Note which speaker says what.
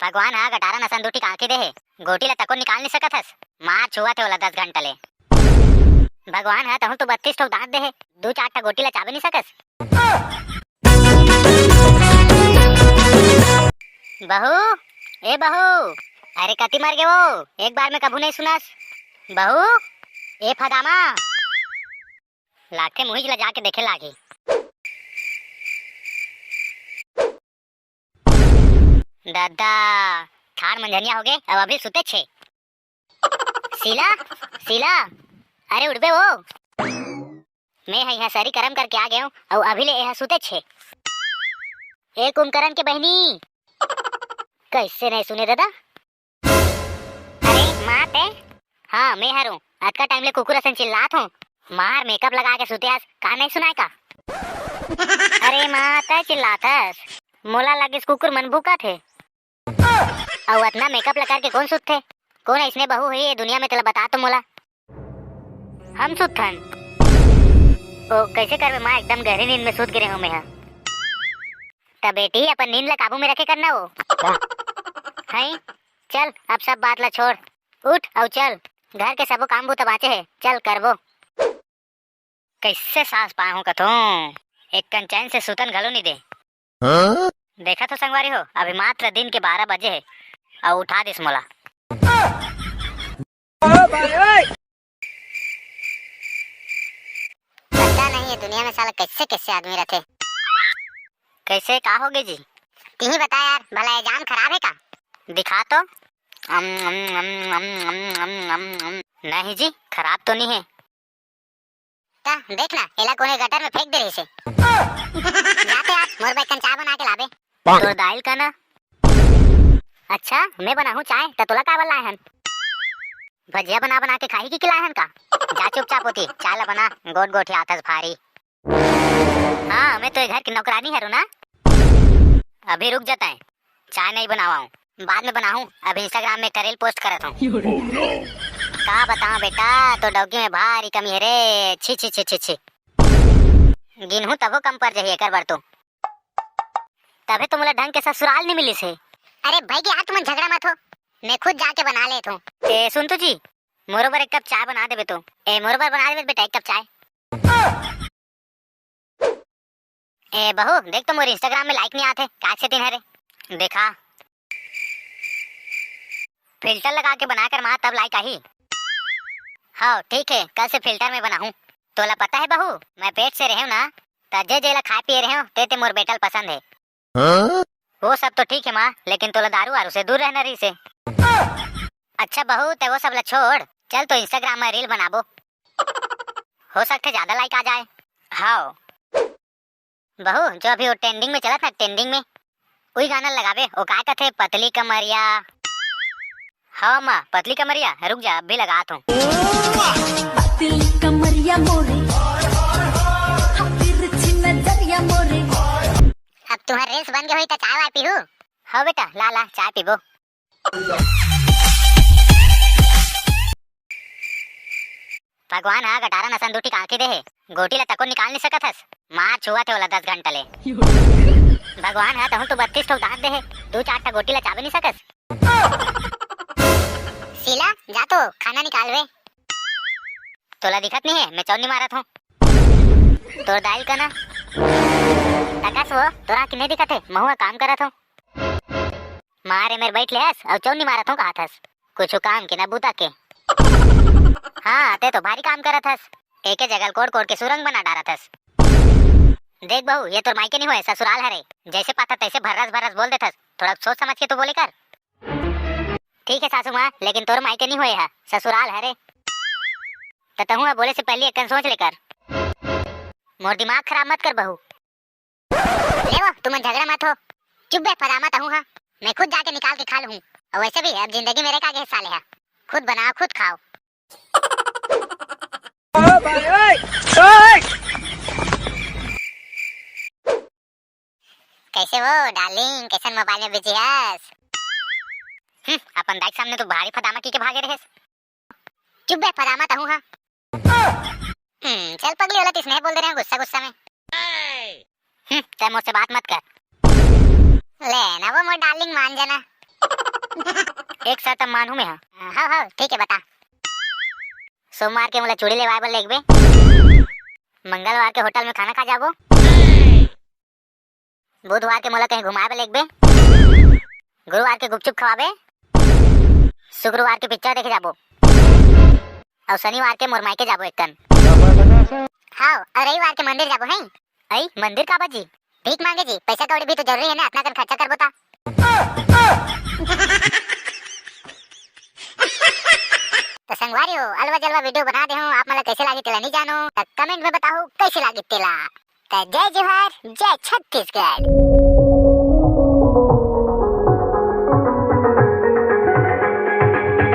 Speaker 1: भगवान हा गटारा नसन दूठी काकी दे गोटी ला तको निकाल नहीं सकत हस। मार छुआ थे ओला 10 घंटा ले। भगवान हा तहु तो 32 ठो दांत दे दू चार ठा गोटी ला चाबे नहीं सकस। बहू ए बहू, अरे कति मर गए वो, एक बार में कभू नहीं सुनास। बहू ए फदामा लाखे मुहिज ला जाके देखे लागी। दादा खार मंझनिया हो गए अब अभी सुते छे। शीला शीला अरे उठ बे वो, मैं यहाँ सारी कर्म करके आ गया हूँ और अभी ले यहाँ सुते छे। ए कुंभकर्ण के बहनी कैसे नहीं सुने दादा। अरे माँ ते हाँ मैं हूँ, आज का टाइम ले कुकुर असन चिल्लात हूँ। मार मेकअप लगा के सुते आज कहा नहीं सुनाए का। अरे माँ ते चिल्लात हस, मोला लगिस कुकुर मन भूखा थे और इतना मेकअप लगा के कौन सुत थे। कौन ऐसने बहू हुई है दुनिया में तेला बता तो मोला। हम सुत थन ओ कैसे करवे माँ, एकदम गहरी नींद में सुत गिरे हूँ मैं। तब बेटी अपन नींद ला काबू में रखे करना वो है। चल अब सब बात ला छोड़, उठ और चल, घर के सबो काम बूता बाचे है, चल करबो। कैसे सांस पाए हूँ कथो, एक कंचैन से सुतन घलो नहीं दे। देखा तो संगवारी हो अभी मात्र दिन के 12 बजे है और उठा दिस मोला। पता नहीं है दुनिया में साला कैसे कैसे आदमी रहते। कैसे का हो गए जी, तुम्ही बता यार, भला एग्जाम खराब है का? दिखा तो। नहीं जी खराब तो नहीं है। ता देखना एला कोने गटर में फेंक दे रही से। जाते यार मोर भाई चाय बना के लाबे। तोर दाल का ना, अच्छा मैं बनाऊं चाय तो तोला का बोला हन। भजिया बना बना के खाई की खिलाए हन का। जा चुपचाप होती चाय ला बना, गोट गोट आतस भारी। हाँ मैं तो घर की नौकरानी है ना। अभी रुक जाता है, चाय नहीं बनावा बाद में बनाऊं, अभी इंस्टाग्राम में रील पोस्ट करत हूँ। का बताऊं बेटा, तो डॉगी में भारी कमी है रे। छी छी छी छी छी, गिनहूं तबो कम पर जाइए कर बर तो। तबे तो मुला ढंग के ससुराल नहीं मिली से। अरे भाई यार तुम झगड़ा मत हो, मैं खुद जाके बना लेत हूँ। ए सुन तो जी, मोरोबर एक कप चाय बना देबे तो। ए मोरोबर बना देबे बेटा एक कप चाय। ए बहू देख तो मोरे इंस्टाग्राम में लाइक नहीं आते, का से तीन हरे देखा। फिल्टर लगा के बना कर माँ तब लाइक आई। हाँ ठीक है, कल से फिल्टर में बनाऊं। तोला पता है बहू, मैं पेट से रहे ना तजे जेला खाए पिए रहे हो ते मोर बेटल पसंद है। वो सब तो ठीक है माँ, लेकिन तोला दारू वारू से दूर रहना रही से। अच्छा बहू ते वो सब ला छोड़, चल तो इंस्टाग्राम में रील बनाबो, हो सकता ज्यादा लाइक आ जाए। हाँ बहू जो अभी वो ट्रेंडिंग में चला था, ट्रेंडिंग में वही गाना लगावे, वो का कहते पतली कमरिया। हाँ माँ पतली कमरिया, रुक जा अब भी लगात हूँ।
Speaker 2: पतली कमरिया मोरे, तिरछी नजरिया मोरे।
Speaker 1: अब तुम्हारे रील्स बन गए हुई तो चाय वाय पीहू। हाँ बेटा ला ला चाय पीबो। भगवान हा गटारा नसन दूठी काकी दे गोटी ला तको निकाल नहीं सकत हस। मार छुआ थे ओला 10 घंटा ले। भगवान हा तहु तो 32 ठो दांत दे दू चार ठा गोटी ला चाबे नहीं सकस। शीला जा तो खाना निकाल वे। तोला दिखत नहीं है मैं चौनी मारत हूँ। तोर दाल का ना तकस वो तोरा किने दिखत है, महुआ काम करत हूँ। मारे मेरे बैठ ले हस और चौनी मारत हूँ कहा थस, कुछ काम के ना बूता के। हाँ ते तो भारी काम करत हस, एक जगह कोड़ कोड़ के सुरंग बना डारत हस। देख बहू ये तो मायके नहीं हुए ससुराल हरे, जैसे पाता तैसे भरस भरस बोल देथस, थोड़ा सोच समझ के तो बोले कर। ठीक है सासू माँ, लेकिन तोर मायके नहीं हुए है ससुराल हरे, तो तहु बोले से पहले एक सोच लेकर। मोर दिमाग खराब मत कर बहू। ले वो तुम झगड़ा मत हो, चुप बे फरामा तहु। हाँ मैं खुद जाके निकाल के खा लूँ, और वैसे भी अब जिंदगी मेरे का हिस्सा ले है, खुद बनाओ खुद खाओ। कैसे वो डार्लिंग, कैसन मोबाइल में बिजी हस? अपन दाई सामने तो भारी फदामा की के भागे रहे। चुप बे फदामा तहु। हाँ चल पगली वाला किसने बोल दे रहे हैं गुस्सा गुस्सा में। तै मुझसे बात मत कर। ले ना वो मोर डार्लिंग मान जाना। एक साथ मानू में हाँ हाँ ठीक है बता। सोमवार के मोला चूड़ी लेवाए बर लेगबे, मंगलवार के होटल में खाना खा जाबो, बुधवार के मोला कहीं घुमाए बर लेगबे, गुरुवार के गुपचुप खवाबे, शुक्रवार के पिक्चर देखे जाबो और शनिवार के मोर मायके जाबो एकन। हाँ और रविवार के मंदिर जाबो हैं। आई मंदिर का बाजी भीख मांगे जी, पैसा कौड़ी भी तो जरूरी है ना, अपना कर खर्चा करबो ता। तो संगवारी हो अलवा जलवा वीडियो बना दे हूँ, आप मला कैसे लागे तेला नहीं जानो तो कमेंट में बताओ कैसे लागे तेला। तो जय जोहार जय छत्तीसगढ़।